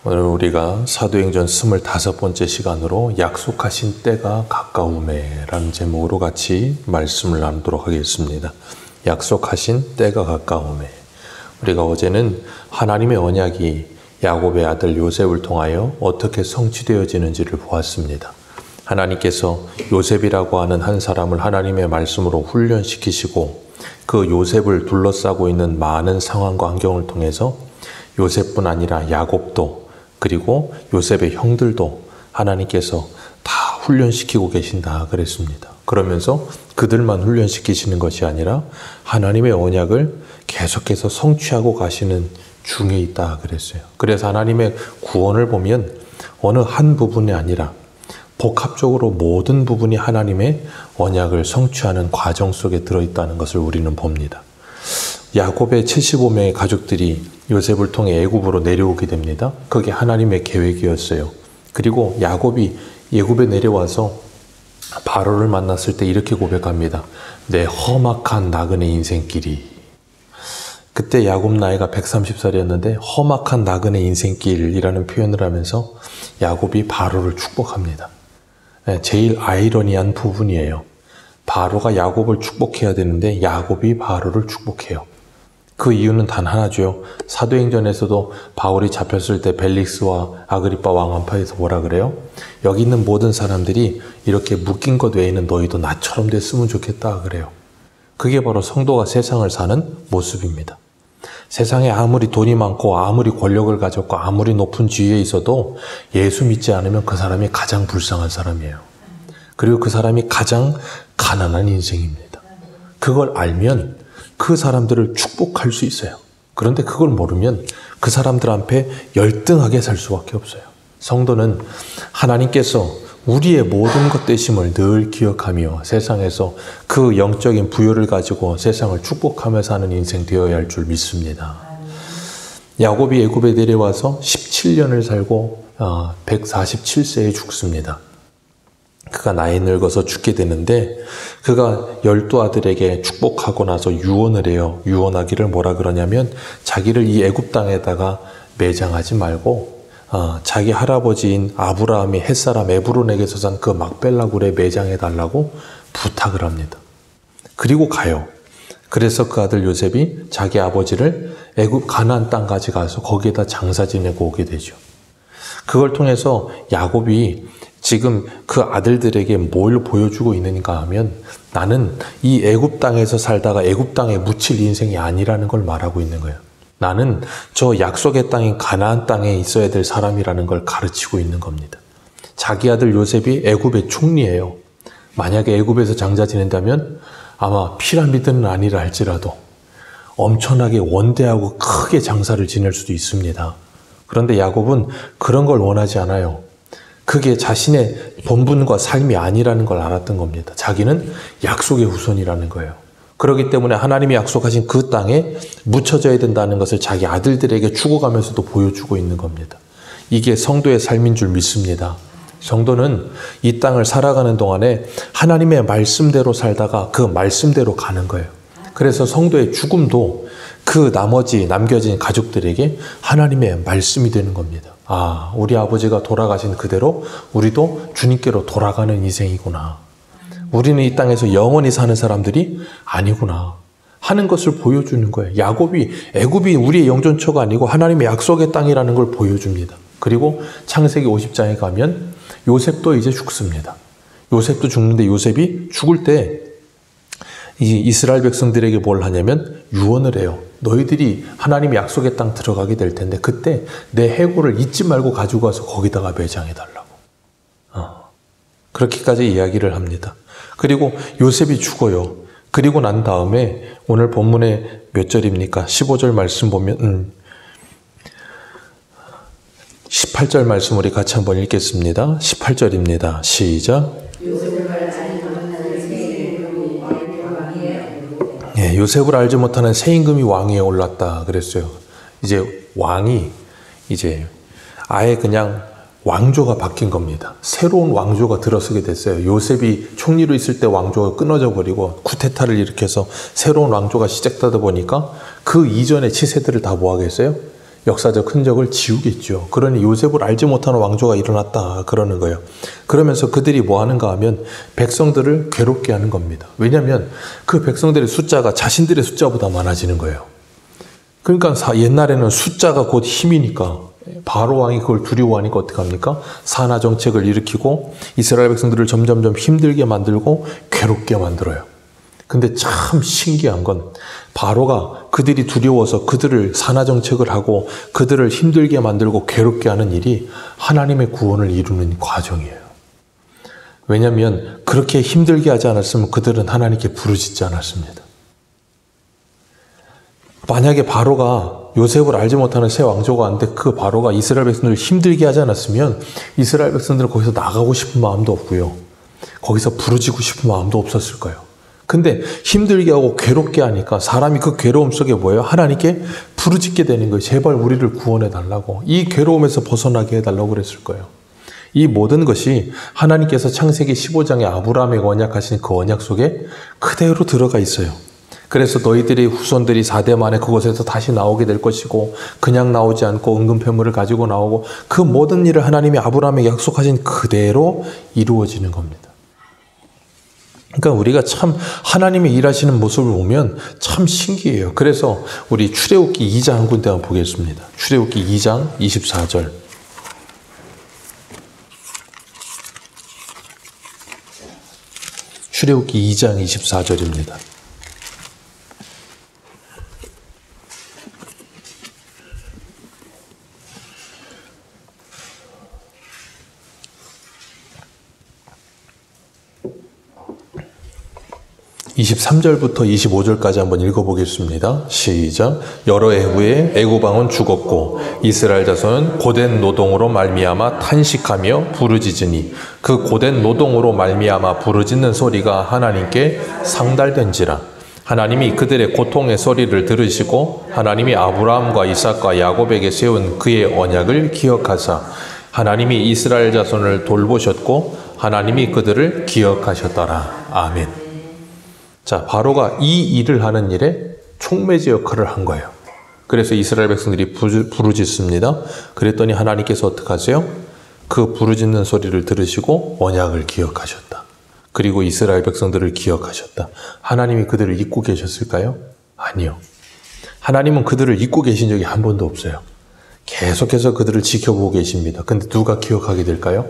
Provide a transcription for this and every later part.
오늘 우리가 사도행전 25번째 시간으로 약속하신 때가 가까우매 라는 제목으로 같이 말씀을 나누도록 하겠습니다. 약속하신 때가 가까우매. 우리가 어제는 하나님의 언약이 야곱의 아들 요셉을 통하여 어떻게 성취되어지는지를 보았습니다. 하나님께서 요셉이라고 하는 한 사람을 하나님의 말씀으로 훈련시키시고 그 요셉을 둘러싸고 있는 많은 상황과 환경을 통해서 요셉뿐 아니라 야곱도 그리고 요셉의 형들도 하나님께서 다 훈련시키고 계신다 그랬습니다. 그러면서 그들만 훈련시키시는 것이 아니라 하나님의 언약을 계속해서 성취하고 가시는 중에 있다 그랬어요. 그래서 하나님의 구원을 보면 어느 한 부분이 아니라 복합적으로 모든 부분이 하나님의 언약을 성취하는 과정 속에 들어있다는 것을 우리는 봅니다. 야곱의 75명의 가족들이 요셉을 통해 애굽으로 내려오게 됩니다. 그게 하나님의 계획이었어요. 그리고 야곱이 애굽에 내려와서 바로를 만났을 때 이렇게 고백합니다. 내 험악한 나그네 인생길이. 그때 야곱 나이가 130살이었는데 험악한 나그네 인생길이라는 표현을 하면서 야곱이 바로를 축복합니다. 제일 아이러니한 부분이에요. 바로가 야곱을 축복해야 되는데 야곱이 바로를 축복해요. 그 이유는 단 하나죠. 사도행전에서도 바울이 잡혔을 때 벨릭스와 아그리빠 왕 안파에서 뭐라 그래요? 여기 있는 모든 사람들이 이렇게 묶인 것 외에는 너희도 나처럼 됐으면 좋겠다 그래요. 그게 바로 성도가 세상을 사는 모습입니다. 세상에 아무리 돈이 많고 아무리 권력을 가졌고 아무리 높은 지위에 있어도 예수 믿지 않으면 그 사람이 가장 불쌍한 사람이에요. 그리고 그 사람이 가장 가난한 인생입니다. 그걸 알면 그 사람들을 축복할 수 있어요. 그런데 그걸 모르면 그 사람들 앞에 열등하게 살 수밖에 없어요. 성도는 하나님께서 우리의 모든 것 되심을 늘 기억하며 세상에서 그 영적인 부여를 가지고 세상을 축복하며 사는 인생 되어야 할 줄 믿습니다. 야곱이 애굽에 내려와서 17년을 살고 147세에 죽습니다. 그가 나이 늙어서 죽게 되는데 그가 12아들에게 축복하고 나서 유언을 해요. 유언하기를 뭐라 그러냐면 자기를 이 애굽 땅에다가 매장하지 말고 자기 할아버지인 아브라함이 햇사람 에브론에게서 산 그 막벨라 굴에 매장해달라고 부탁을 합니다. 그리고 가요. 그래서 그 아들 요셉이 자기 아버지를 애굽 가나안 땅까지 가서 거기에다 장사 지내고 오게 되죠. 그걸 통해서 야곱이 지금 그 아들들에게 뭘 보여주고 있는가 하면 나는 이 애굽 땅에서 살다가 애굽 땅에 묻힐 인생이 아니라는 걸 말하고 있는 거예요. 나는 저 약속의 땅인 가나안 땅에 있어야 될 사람이라는 걸 가르치고 있는 겁니다. 자기 아들 요셉이 애굽의 총리예요. 만약에 애굽에서 장자 지낸다면 아마 피라미드는 아니라 할지라도 엄청나게 원대하고 크게 장사를 지낼 수도 있습니다. 그런데 야곱은 그런 걸 원하지 않아요. 그게 자신의 본분과 삶이 아니라는 걸 알았던 겁니다. 자기는 약속의 후손이라는 거예요. 그렇기 때문에 하나님이 약속하신 그 땅에 묻혀져야 된다는 것을 자기 아들들에게 죽어가면서도 보여주고 있는 겁니다. 이게 성도의 삶인 줄 믿습니다. 성도는 이 땅을 살아가는 동안에 하나님의 말씀대로 살다가 그 말씀대로 가는 거예요. 그래서 성도의 죽음도 그 나머지 남겨진 가족들에게 하나님의 말씀이 되는 겁니다. 아, 우리 아버지가 돌아가신 그대로 우리도 주님께로 돌아가는 인생이구나. 우리는 이 땅에서 영원히 사는 사람들이 아니구나 하는 것을 보여주는 거예요. 야곱이 애굽이 우리의 영존처가 아니고 하나님의 약속의 땅이라는 걸 보여줍니다. 그리고 창세기 50장에 가면 요셉도 이제 죽습니다. 요셉도 죽는데 요셉이 죽을 때 이 이스라엘 백성들에게 뭘 하냐면 유언을 해요. 너희들이 하나님의 약속의 땅 들어가게 될 텐데 그때 내 해골을 잊지 말고 가지고 와서 거기다가 매장해달라고. 그렇게까지 이야기를 합니다. 그리고 요셉이 죽어요. 그리고 난 다음에 오늘 본문에 몇 절입니까? 15절 말씀 보면 18절 말씀 우리 같이 한번 읽겠습니다. 18절입니다. 시작. 요셉을 알지 못하는 새 임금이 왕위에 올랐다 그랬어요. 이제 왕이 이제 아예 그냥 왕조가 바뀐 겁니다. 새로운 왕조가 들어서게 됐어요. 요셉이 총리로 있을 때 왕조가 끊어져 버리고 쿠데타를 일으켜서 새로운 왕조가 시작되다 보니까 그 이전의 치세들을 다 뭐 하겠어요? 역사적 흔적을 지우겠죠. 그러니 요셉을 알지 못하는 왕조가 일어났다 그러는 거예요. 그러면서 그들이 뭐 하는가 하면 백성들을 괴롭게 하는 겁니다. 왜냐하면 그 백성들의 숫자가 자신들의 숫자보다 많아지는 거예요. 그러니까 옛날에는 숫자가 곧 힘이니까 바로 왕이 그걸 두려워하니까 어떻게 합니까? 산하 정책을 일으키고 이스라엘 백성들을 점점점 힘들게 만들고 괴롭게 만들어요. 근데 참 신기한 건 바로가 그들이 두려워서 그들을 산하 정책을 하고 그들을 힘들게 만들고 괴롭게 하는 일이 하나님의 구원을 이루는 과정이에요. 왜냐하면 그렇게 힘들게 하지 않았으면 그들은 하나님께 부르짖지 않았습니다. 만약에 바로가 요셉을 알지 못하는 새 왕조가 왔는데 그 바로가 이스라엘 백성들을 힘들게 하지 않았으면 이스라엘 백성들은 거기서 나가고 싶은 마음도 없고요. 거기서 부르짖고 싶은 마음도 없었을 거예요. 근데 힘들게 하고 괴롭게 하니까 사람이 그 괴로움 속에 뭐예요? 하나님께 부르짖게 되는 거예요. 제발 우리를 구원해 달라고. 이 괴로움에서 벗어나게 해달라고 그랬을 거예요. 이 모든 것이 하나님께서 창세기 15장에 아브라함에게 언약하신 그 언약 속에 그대로 들어가 있어요. 그래서 너희들의 후손들이 4대 만에 그곳에서 다시 나오게 될 것이고 그냥 나오지 않고 은금패물을 가지고 나오고 그 모든 일을 하나님이 아브라함에게 약속하신 그대로 이루어지는 겁니다. 그러니까 우리가 참 하나님의 일하시는 모습을 보면 참 신기해요. 그래서 우리 출애굽기 2장 한 군데 한번 보겠습니다. 출애굽기 2장 24절. 출애굽기 2장 24절입니다. (23절부터) (25절까지) 한번 읽어보겠습니다. 시작. 여러 해 후에 애굽 왕은 죽었고 이스라엘 자손은 고된 노동으로 말미암아 탄식하며 부르짖으니 그 고된 노동으로 말미암아 부르짖는 소리가 하나님께 상달된지라. 하나님이 그들의 고통의 소리를 들으시고 하나님이 아브라함과 이삭과 야곱에게 세운 그의 언약을 기억하사 하나님이 이스라엘 자손을 돌보셨고 하나님이 그들을 기억하셨더라. 아멘. 자, 바로가 이 일을 하는 일에 촉매제 역할을 한 거예요. 그래서 이스라엘 백성들이 부르짖습니다. 그랬더니 하나님께서 어떻게 하세요? 그 부르짖는 소리를 들으시고 언약을 기억하셨다. 그리고 이스라엘 백성들을 기억하셨다. 하나님이 그들을 잊고 계셨을까요? 아니요. 하나님은 그들을 잊고 계신 적이 한 번도 없어요. 계속해서 그들을 지켜보고 계십니다. 근데 누가 기억하게 될까요?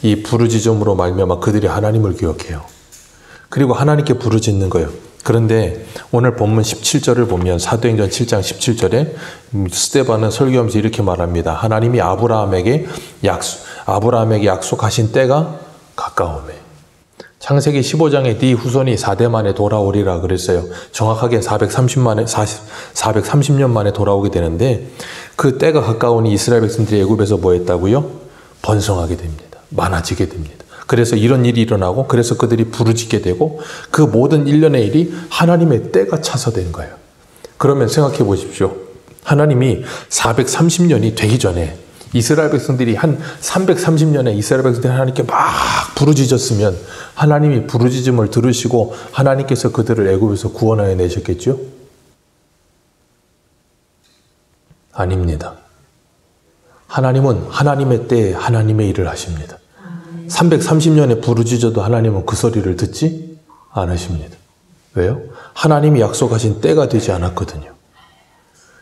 이 부르짖음으로 말미암아 그들이 하나님을 기억해요. 그리고 하나님께 부르짖는 거예요. 그런데 오늘 본문 17절을 보면 사도행전 7장 17절에 스데반은 설교하면서 이렇게 말합니다. 하나님이 아브라함에게 약속하신 때가 가까우매. 창세기 15장에 네 후손이 4대 만에 돌아오리라 그랬어요. 정확하게 430년 만에 돌아오게 되는데 그 때가 가까우니 이스라엘 백성들이 애굽에서 뭐 했다고요? 번성하게 됩니다. 많아지게 됩니다. 그래서 이런 일이 일어나고 그래서 그들이 부르짖게 되고 그 모든 일련의 일이 하나님의 때가 차서 된 거예요. 그러면 생각해 보십시오. 하나님이 430년이 되기 전에 이스라엘 백성들이 한 330년에 이스라엘 백성들이 하나님께 막 부르짖었으면 하나님이 부르짖음을 들으시고 하나님께서 그들을 애굽에서 구원하여 내셨겠죠? 아닙니다. 하나님은 하나님의 때에 하나님의 일을 하십니다. 330년에 부르짖어도 하나님은 그 소리를 듣지 않으십니다. 왜요? 하나님이 약속하신 때가 되지 않았거든요.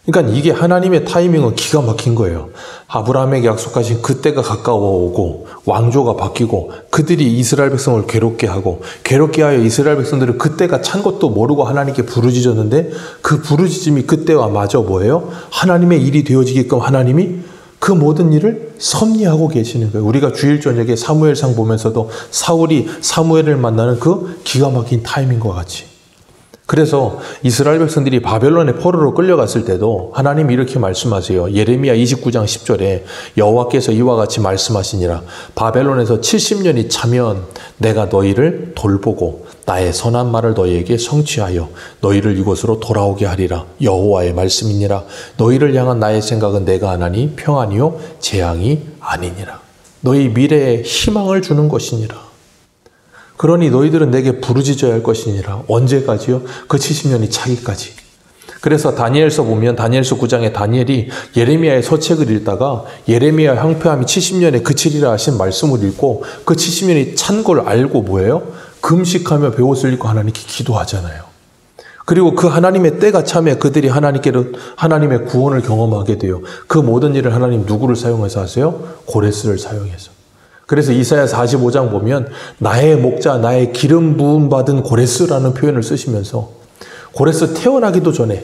그러니까 이게 하나님의 타이밍은 기가 막힌 거예요. 아브라함에게 약속하신 그 때가 가까워 오고 왕조가 바뀌고 그들이 이스라엘 백성을 괴롭게 하고 괴롭게 하여 이스라엘 백성들은 그 때가 찬 것도 모르고 하나님께 부르짖었는데 그 부르짖음이 그때와 마저 뭐예요? 하나님의 일이 되어지게끔 하나님이 그 모든 일을 섭리하고 계시는 거예요. 우리가 주일 저녁에 사무엘상 보면서도 사울이 사무엘을 만나는 그 기가 막힌 타이밍과 같이. 그래서 이스라엘 백성들이 바벨론의 포로로 끌려갔을 때도 하나님이 이렇게 말씀하세요. 예레미야 29장 10절에 여호와께서 이와 같이 말씀하시니라. 바벨론에서 70년이 차면 내가 너희를 돌보고 나의 선한 말을 너희에게 성취하여 너희를 이곳으로 돌아오게 하리라. 여호와의 말씀이니라. 너희를 향한 나의 생각은 내가 하나니 평안이요 재앙이 아니니라. 너희 미래에 희망을 주는 것이니라. 그러니 너희들은 내게 부르짖어야 할 것이니라. 언제까지요? 그 70년이 차기까지. 그래서 다니엘서 보면 다니엘서 9장에 다니엘이 예레미야의 서책을 읽다가 예레미야 형편함이 70년에 그치리라 하신 말씀을 읽고 그 70년이 찬 걸 알고 뭐예요? 금식하며 베옷을 입고 하나님께 기도하잖아요. 그리고 그 하나님의 때가 참에 그들이 하나님의 구원을 경험하게 돼요. 그 모든 일을 하나님 누구를 사용해서 하세요? 고레스를 사용해서. 그래서 이사야 45장 보면 나의 목자, 나의 기름 부음 받은 고레스라는 표현을 쓰시면서 고레스 태어나기도 전에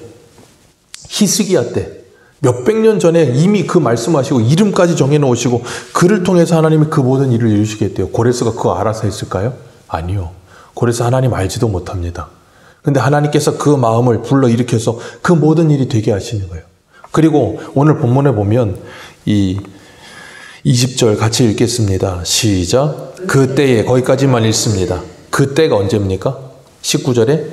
히스기야 때 몇백 년 전에 이미 그 말씀하시고 이름까지 정해놓으시고 그를 통해서 하나님이 그 모든 일을 이루시겠대요. 고레스가 그거 알아서 했을까요? 아니요. 고레스 하나님 알지도 못합니다. 근데 하나님께서 그 마음을 불러일으켜서 그 모든 일이 되게 하시는 거예요. 그리고 오늘 본문에 보면 이 20절 같이 읽겠습니다. 시작. 그때에 거기까지만 읽습니다. 그때가 언제입니까? 19절에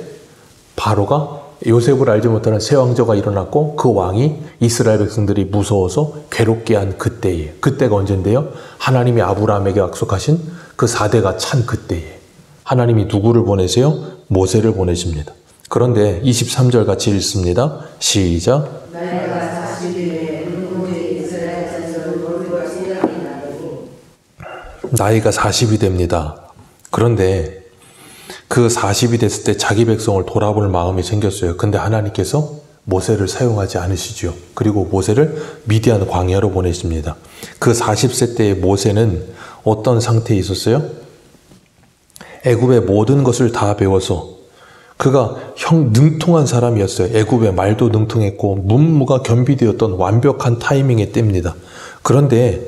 바로가 요셉을 알지 못하는 새 왕조가 일어났고 그 왕이 이스라엘 백성들이 무서워서 괴롭게 한 그때에. 그때가 언젠데요? 하나님이 아브라함에게 약속하신 그 4대가 찬 그때에. 하나님이 누구를 보내세요? 모세를 보내십니다. 그런데 23절 같이 읽습니다. 시작. 나이가 40이 됩니다. 그런데 그 40이 됐을 때 자기 백성을 돌아볼 마음이 생겼어요. 근데 하나님께서 모세를 사용하지 않으시죠. 그리고 모세를 미디안 광야로 보내십니다. 그 40세 때의 모세는 어떤 상태에 있었어요? 애굽의 모든 것을 다 배워서 그가 능통한 사람이었어요. 애굽의 말도 능통했고 문무가 겸비되었던 완벽한 타이밍의 때입니다. 그런데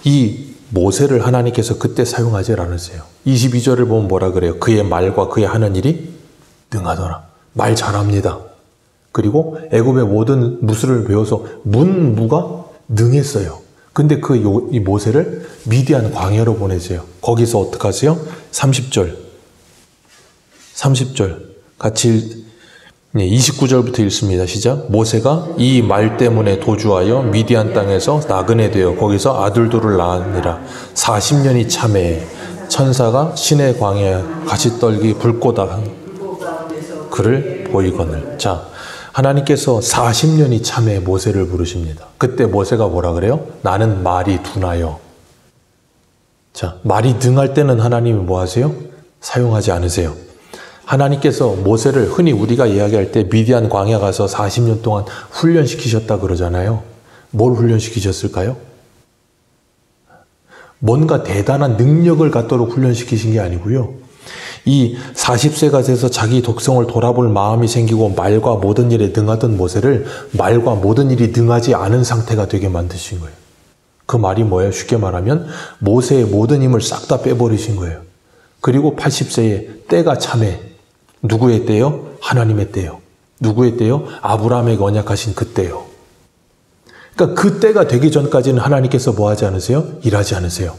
이 모세를 하나님께서 그때 사용하지 않으세요. 22절을 보면 뭐라 그래요? 그의 말과 그의 하는 일이 능하더라. 말 잘합니다. 그리고 애굽의 모든 무술을 배워서 문무가 능했어요. 근데 이 모세를 미디안 광야로 보내세요. 거기서 어떻게 하세요? 30절 같이 29절부터 읽습니다. 시작. 모세가 이 말 때문에 도주하여 미디안 땅에서 나그네 되어 거기서 아들들을 낳으니라. 40년이 참에 천사가 신의 광야에 같이 떨기 불꽃아 그를 보이거늘. 자, 하나님께서 40년이 참에 모세를 부르십니다. 그때 모세가 뭐라 그래요? 나는 말이 둔하여. 자, 말이 능할 때는 하나님이 뭐 하세요? 사용하지 않으세요. 하나님께서 모세를 흔히 우리가 이야기할 때 미디안 광야 가서 40년 동안 훈련시키셨다 그러잖아요. 뭘 훈련시키셨을까요? 뭔가 대단한 능력을 갖도록 훈련시키신 게 아니고요. 이 40세가 돼서 자기 독성을 돌아볼 마음이 생기고 말과 모든 일에 능하던 모세를 말과 모든 일이 능하지 않은 상태가 되게 만드신 거예요. 그 말이 뭐예요? 쉽게 말하면 모세의 모든 힘을 싹 다 빼버리신 거예요. 그리고 80세에 때가 참에 누구의 때요? 하나님의 때요. 누구의 때요? 아브라함에게 언약하신 그 때요. 그러니까 그 때가 되기 전까지는 하나님께서 뭐 하지 않으세요? 일하지 않으세요.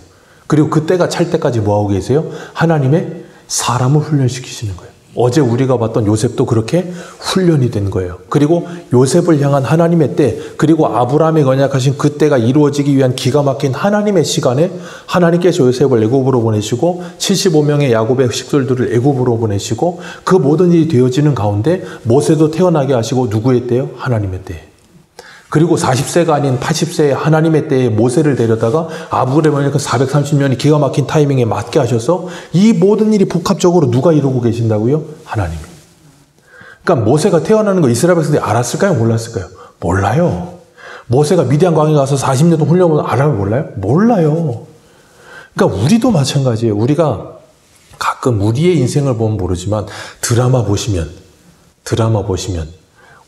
그리고 그 때가 찰 때까지 뭐 하고 계세요? 하나님의 사람을 훈련시키시는 거예요. 어제 우리가 봤던 요셉도 그렇게 훈련이 된 거예요. 그리고 요셉을 향한 하나님의 때, 그리고 아브라함에게 언약하신 그 때가 이루어지기 위한 기가 막힌 하나님의 시간에 하나님께서 요셉을 애굽으로 보내시고 75명의 야곱의 식솔들을 애굽으로 보내시고 그 모든 일이 되어지는 가운데 모세도 태어나게 하시고 누구의 때요? 하나님의 때. 그리고 40세가 아닌 80세의 하나님의 때에 모세를 데려다가 아브라함의 430년이 기가 막힌 타이밍에 맞게 하셔서 이 모든 일이 복합적으로 누가 이루고 계신다고요? 하나님이. 그러니까 모세가 태어나는 거 이스라엘 백성들이 알았을까요? 몰랐을까요? 몰라요. 모세가 미디안 광야에 가서 40년 동안 훈련을 알아요? 몰라요? 몰라요. 그러니까 우리도 마찬가지예요. 우리가 가끔 우리의 인생을 보면 모르지만 드라마 보시면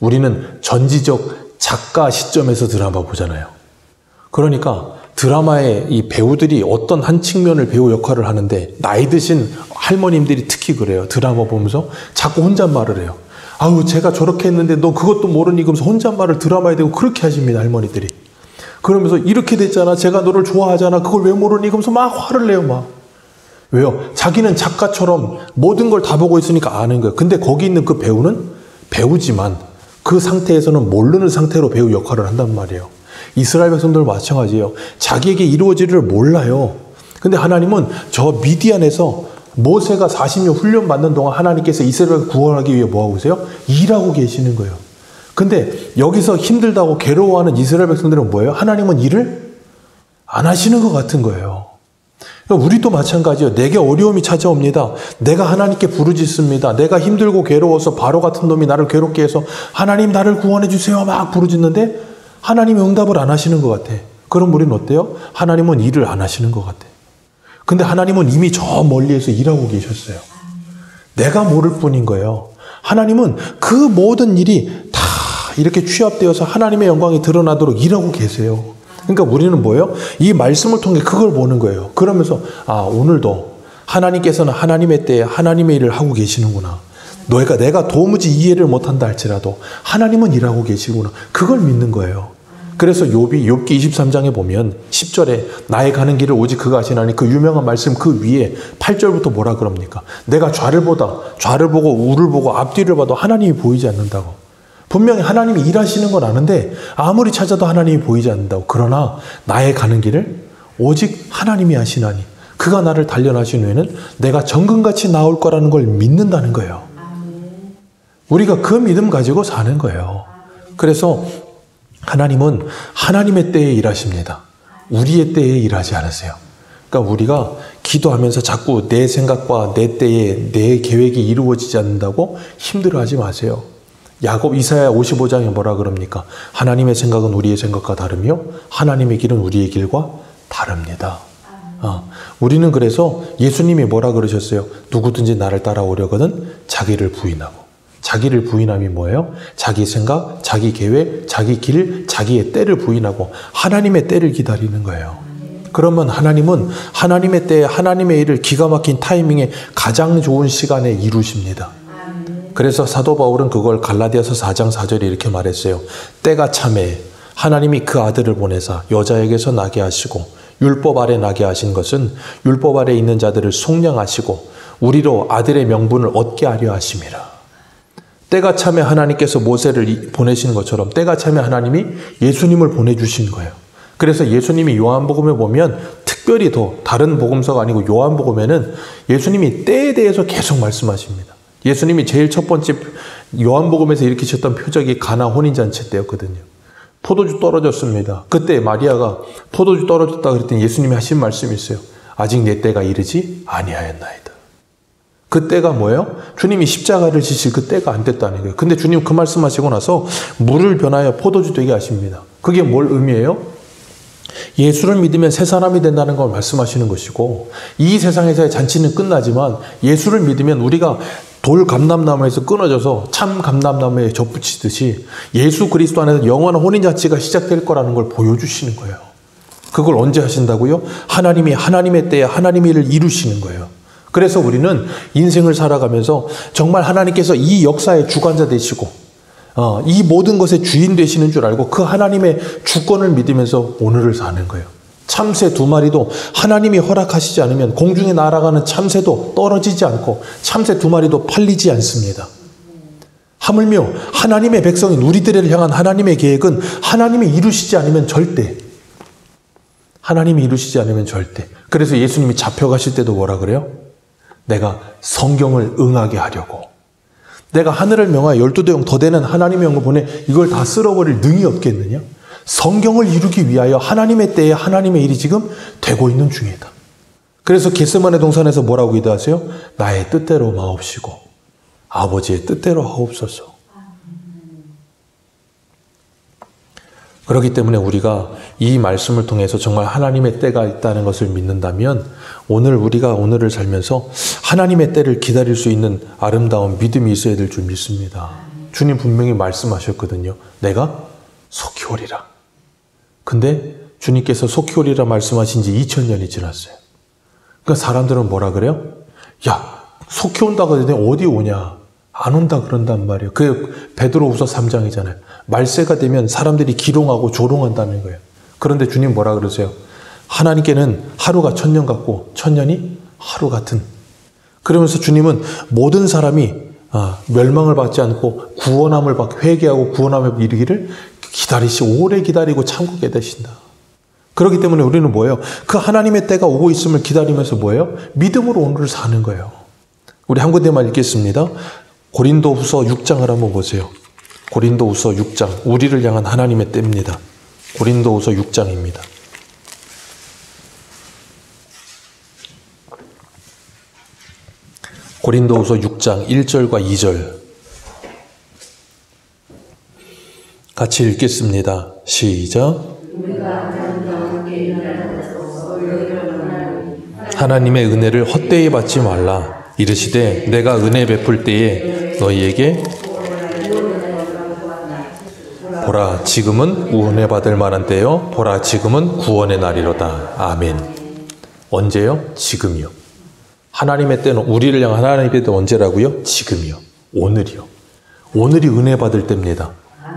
우리는 전지적 작가 시점에서 드라마 보잖아요. 그러니까 드라마의 이 배우들이 어떤 한 측면을 배우 역할을 하는데 나이 드신 할머님들이 특히 그래요. 드라마 보면서 자꾸 혼잣말을 해요. 아우 제가 저렇게 했는데 너 그것도 모르니 그러면서 혼잣말을 드라마에 대고 그렇게 하십니다. 할머니들이. 그러면서 이렇게 됐잖아. 제가 너를 좋아하잖아. 그걸 왜 모르니? 그러면서 막 화를 내요. 막. 왜요? 자기는 작가처럼 모든 걸 다 보고 있으니까 아는 거예요. 근데 거기 있는 그 배우는 배우지만 그 상태에서는 모르는 상태로 배우 역할을 한단 말이에요. 이스라엘 백성들 마찬가지예요. 자기에게 이루어지기를 몰라요. 근데 하나님은 저 미디안에서 모세가 40년 훈련 받는 동안 하나님께서 이스라엘을 구원하기 위해 뭐하고 계세요? 일하고 계시는 거예요. 근데 여기서 힘들다고 괴로워하는 이스라엘 백성들은 뭐예요? 하나님은 일을 안 하시는 것 같은 거예요. 우리도 마찬가지예요. 내게 어려움이 찾아옵니다. 내가 하나님께 부르짖습니다. 내가 힘들고 괴로워서 바로 같은 놈이 나를 괴롭게 해서 하나님 나를 구원해 주세요 막 부르짖는데 하나님이 응답을 안 하시는 것 같아. 그럼 우리는 어때요? 하나님은 일을 안 하시는 것 같아. 근데 하나님은 이미 저 멀리에서 일하고 계셨어요. 내가 모를 뿐인 거예요. 하나님은 그 모든 일이 다 이렇게 취합되어서 하나님의 영광이 드러나도록 일하고 계세요. 그러니까 우리는 뭐예요? 이 말씀을 통해 그걸 보는 거예요. 그러면서 오늘도 하나님께서는 하나님의 때에 하나님의 일을 하고 계시는구나. 내가 도무지 이해를 못한다 할지라도 하나님은 일하고 계시구나. 그걸 믿는 거예요. 그래서 욥기 23장에 보면 10절에 나의 가는 길을 오직 그가 아시나니 그 유명한 말씀 그 위에 8절부터 뭐라 그럽니까? 내가 좌를 보고 우를 보고 앞뒤를 봐도 하나님이 보이지 않는다고. 분명히 하나님이 일하시는 건 아는데 아무리 찾아도 하나님이 보이지 않는다고. 그러나 나의 가는 길을 오직 하나님이 아시나니 그가 나를 단련하신 후에는 내가 정금같이 나올 거라는 걸 믿는다는 거예요. 우리가 그 믿음 가지고 사는 거예요. 그래서 하나님은 하나님의 때에 일하십니다. 우리의 때에 일하지 않으세요. 그러니까 우리가 기도하면서 자꾸 내 생각과 내 때에 내 계획이 이루어지지 않는다고 힘들어하지 마세요. 이사야 55장에 뭐라 그럽니까? 하나님의 생각은 우리의 생각과 다르며 하나님의 길은 우리의 길과 다릅니다. 우리는 그래서 예수님이 뭐라 그러셨어요? 누구든지 나를 따라오려거든 자기를 부인하고. 자기를 부인함이 뭐예요? 자기 생각, 자기 계획, 자기 길, 자기의 때를 부인하고 하나님의 때를 기다리는 거예요. 그러면 하나님은 하나님의 때에 하나님의 일을 기가 막힌 타이밍에 가장 좋은 시간에 이루십니다. 그래서 사도 바울은 그걸 갈라디아서 4장 4절에 이렇게 말했어요. 때가 참에 하나님이 그 아들을 보내사 여자에게서 나게 하시고 율법 아래 나게 하신 것은 율법 아래 있는 자들을 속량하시고 우리로 아들의 명분을 얻게 하려 하심이라. 때가 참에 하나님께서 모세를 보내신 것처럼 때가 참에 하나님이 예수님을 보내주신 거예요. 그래서 예수님이 요한복음에 보면 특별히 더 다른 복음서가 아니고 요한복음에는 예수님이 때에 대해서 계속 말씀하십니다. 예수님이 제일 첫 번째 요한복음에서 일으키셨던 표적이 가나 혼인잔치 때였거든요. 포도주 떨어졌습니다. 그때 마리아가 포도주 떨어졌다 그랬더니 예수님이 하신 말씀이 있어요. 아직 내 때가 이르지 아니하였나이다. 그 때가 뭐예요? 주님이 십자가를 지실 그 때가 안 됐다는 거예요. 근데 주님 그 말씀하시고 나서 물을 변하여 포도주 되게 하십니다. 그게 뭘 의미해요? 예수를 믿으면 새 사람이 된다는 걸 말씀하시는 것이고 이 세상에서의 잔치는 끝나지만 예수를 믿으면 우리가 돌 감람나무에서 끊어져서 참 감람나무에 접붙이듯이 예수 그리스도 안에서 영원한 혼인잔치가 시작될 거라는 걸 보여주시는 거예요. 그걸 언제 하신다고요? 하나님이 하나님의 때에 하나님의 일을 이루시는 거예요. 그래서 우리는 인생을 살아가면서 정말 하나님께서 이 역사의 주관자 되시고 이 모든 것의 주인 되시는 줄 알고 그 하나님의 주권을 믿으면서 오늘을 사는 거예요. 참새 2마리도 하나님이 허락하시지 않으면 공중에 날아가는 참새도 떨어지지 않고 참새 2마리도 팔리지 않습니다. 하물며 하나님의 백성인 우리들을 향한 하나님의 계획은 하나님이 이루시지 않으면 절대. 하나님이 이루시지 않으면 절대. 그래서 예수님이 잡혀가실 때도 뭐라 그래요? 내가 성경을 응하게 하려고. 내가 하늘을 명하여 12대영 더 되는 하나님의 영을 보내 이걸 다 쓸어버릴 능이 없겠느냐? 성경을 이루기 위하여 하나님의 때에 하나님의 일이 지금 되고 있는 중이다. 그래서 겟세마네 동산에서 뭐라고 기도하세요? 나의 뜻대로 마옵시고 아버지의 뜻대로 하옵소서. 그렇기 때문에 우리가 이 말씀을 통해서 정말 하나님의 때가 있다는 것을 믿는다면 우리가 오늘을 살면서 하나님의 때를 기다릴 수 있는 아름다운 믿음이 있어야 될 줄 믿습니다. 주님 분명히 말씀하셨거든요. 내가 속히 오리라. 근데 주님께서 속히 오리라 말씀하신 지 2000년이 지났어요. 그러니까 사람들은 뭐라 그래요? 야, 속히 온다고 하더니 어디 오냐? 안 온다 그런단 말이에요. 그게 베드로후서 3장이잖아요. 말세가 되면 사람들이 기롱하고 조롱한다는 거예요. 그런데 주님 뭐라 그러세요? 하나님께는 하루가 1000년 같고 1000년이 하루 같은. 그러면서 주님은 모든 사람이 멸망을 받지 않고 구원함을 받고 회개하고 구원함을 이르기를 오래 기다리고 참고게 되신다. 그렇기 때문에 우리는 뭐예요? 그 하나님의 때가 오고 있음을 기다리면서 뭐예요? 믿음으로 오늘을 사는 거예요. 우리 한 군데만 읽겠습니다. 고린도후서 6장을 한번 보세요. 고린도후서 6장, 우리를 향한 하나님의 때입니다. 고린도후서 6장입니다. 고린도후서 6장 1절과 2절 같이 읽겠습니다. 시작. 하나님의 은혜를 헛되이 받지 말라. 이르시되 내가 은혜 베풀 때에 너희에게 보라 지금은 은혜 받을 만한 때요 보라 지금은 구원의 날이로다. 아멘. 언제요? 지금이요. 하나님의 때는 우리를 향한 하나님의 때는 언제라고요? 지금이요. 오늘이요. 오늘이 은혜 받을 때입니다.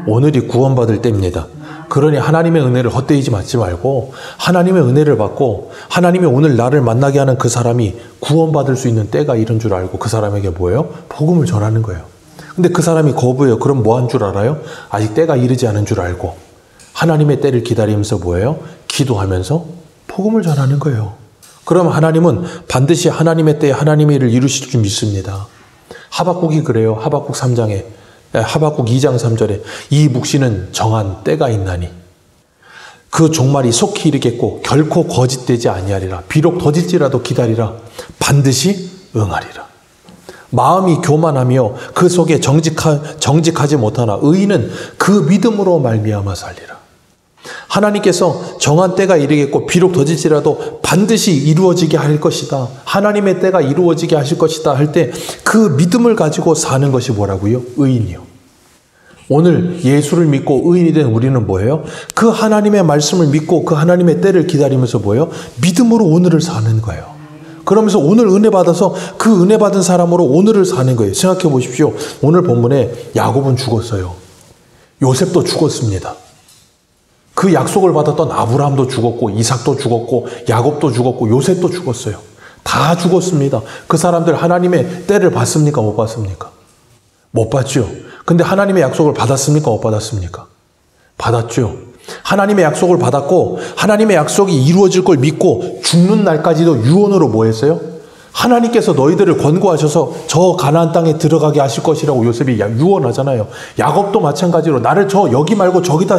오늘이 구원받을 때입니다. 그러니 하나님의 은혜를 헛되이지 맞지 말고 하나님의 은혜를 받고 하나님이 오늘 나를 만나게 하는 그 사람이 구원받을 수 있는 때가 이른 줄 알고 그 사람에게 뭐예요? 복음을 전하는 거예요. 근데 그 사람이 거부해요. 그럼 뭐 한 줄 알아요? 아직 때가 이르지 않은 줄 알고 하나님의 때를 기다리면서 뭐예요? 기도하면서 복음을 전하는 거예요. 그럼 하나님은 반드시 하나님의 때에 하나님의 일을 이루실 줄 믿습니다. 하박국이 그래요. 하박국 3장에 하박국 2장 3절에 이 묵시는 정한 때가 있나니 그 종말이 속히 이르겠고 결코 거짓되지 아니하리라. 비록 더딜지라도 기다리라. 반드시 응하리라. 마음이 교만하며 그 속에 정직하지 못하나 의인은 그 믿음으로 말미암아 살리라. 하나님께서 정한 때가 이르겠고 비록 더딜지라도 반드시 이루어지게 할 것이다. 하나님의 때가 이루어지게 하실 것이다 할 때 그 믿음을 가지고 사는 것이 뭐라고요? 의인이요. 오늘 예수를 믿고 의인이 된 우리는 뭐예요? 그 하나님의 말씀을 믿고 그 하나님의 때를 기다리면서 뭐예요? 믿음으로 오늘을 사는 거예요. 그러면서 오늘 은혜 받아서 그 은혜 받은 사람으로 오늘을 사는 거예요. 생각해 보십시오. 오늘 본문에 야곱은 죽었어요. 요셉도 죽었습니다. 그 약속을 받았던 아브라함도 죽었고 이삭도 죽었고 야곱도 죽었고 요셉도 죽었어요. 다 죽었습니다. 그 사람들 하나님의 때를 받습니까? 못 받습니까? 못 받죠. 근데 하나님의 약속을 받았습니까? 못 받았습니까? 받았죠. 하나님의 약속을 받았고 하나님의 약속이 이루어질 걸 믿고 죽는 날까지도 유언으로 뭐 했어요? 하나님께서 너희들을 권고하셔서 저 가나안 땅에 들어가게 하실 것이라고 요셉이 유언하잖아요. 야곱도 마찬가지로 나를 여기 말고 저기다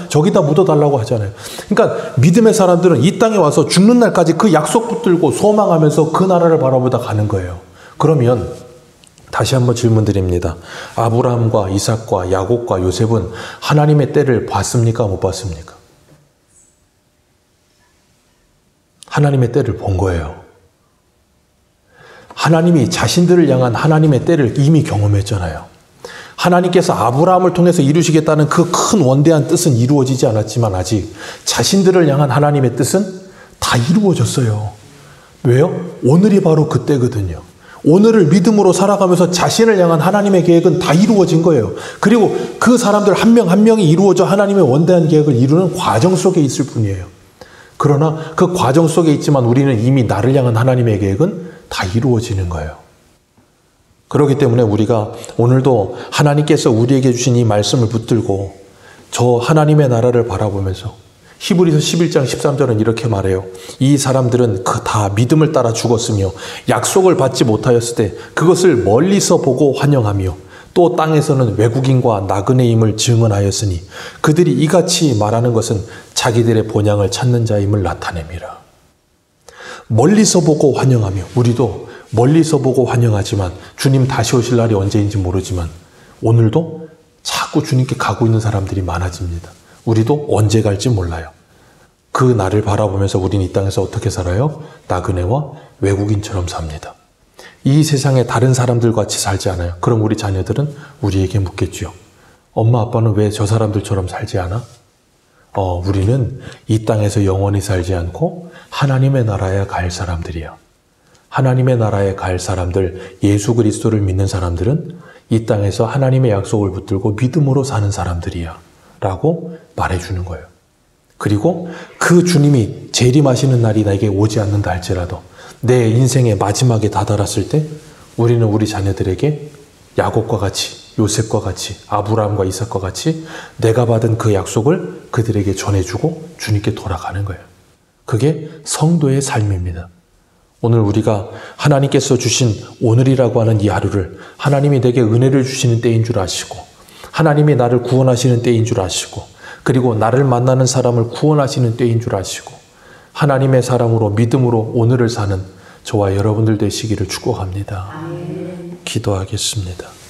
저기다 묻어달라고 하잖아요. 그러니까 믿음의 사람들은 이 땅에 와서 죽는 날까지 그 약속 붙들고 소망하면서 그 나라를 바라보다 가는 거예요. 그러면 다시 한번 질문 드립니다. 아브라함과 이삭과 야곱과 요셉은 하나님의 때를 봤습니까? 못 봤습니까? 하나님의 때를 본 거예요. 하나님이 자신들을 향한 하나님의 때를 이미 경험했잖아요. 하나님께서 아브라함을 통해서 이루시겠다는 그 큰 원대한 뜻은 이루어지지 않았지만 아직 자신들을 향한 하나님의 뜻은 다 이루어졌어요. 왜요? 오늘이 바로 그때거든요. 오늘을 믿음으로 살아가면서 자신을 향한 하나님의 계획은 다 이루어진 거예요. 그리고 그 사람들 한 명 한 명이 이루어져 하나님의 원대한 계획을 이루는 과정 속에 있을 뿐이에요. 그러나 그 과정 속에 있지만 우리는 이미 나를 향한 하나님의 계획은 다 이루어지는 거예요. 그렇기 때문에 우리가 오늘도 하나님께서 우리에게 주신 이 말씀을 붙들고 저 하나님의 나라를 바라보면서 히브리서 11장 13절은 이렇게 말해요. 이 사람들은 다 믿음을 따라 죽었으며 약속을 받지 못하였을 때 그것을 멀리서 보고 환영하며 또 땅에서는 외국인과 나그네임을 증언하였으니 그들이 이같이 말하는 것은 자기들의 본향을 찾는 자임을 나타냅니다. 멀리서 보고 환영하며 우리도 멀리서 보고 환영하지만 주님 다시 오실 날이 언제인지 모르지만 오늘도 자꾸 주님께 가고 있는 사람들이 많아집니다. 우리도 언제 갈지 몰라요. 그 날을 바라보면서 우리는 이 땅에서 어떻게 살아요? 나그네와 외국인처럼 삽니다. 이 세상에 다른 사람들 같이 살지 않아요. 그럼 우리 자녀들은 우리에게 묻겠죠. 엄마 아빠는 왜 저 사람들처럼 살지 않아? 우리는 이 땅에서 영원히 살지 않고 하나님의 나라에 갈 사람들이야. 하나님의 나라에 갈 사람들, 예수 그리스도를 믿는 사람들은 이 땅에서 하나님의 약속을 붙들고 믿음으로 사는 사람들이야 라고 말해주는 거예요. 그리고 그 주님이 재림하시는 날이 나에게 오지 않는다 할지라도 내 인생의 마지막에 다다랐을 때 우리는 우리 자녀들에게 야곱과 같이 요셉과 같이 아브라함과 이삭과 같이 내가 받은 그 약속을 그들에게 전해주고 주님께 돌아가는 거예요. 그게 성도의 삶입니다. 오늘 우리가 하나님께서 주신 오늘이라고 하는 이 하루를 하나님이 내게 은혜를 주시는 때인 줄 아시고 하나님이 나를 구원하시는 때인 줄 아시고, 그리고 나를 만나는 사람을 구원하시는 때인 줄 아시고, 하나님의 사람으로 믿음으로 오늘을 사는 저와 여러분들 되시기를 축복합니다. 기도하겠습니다.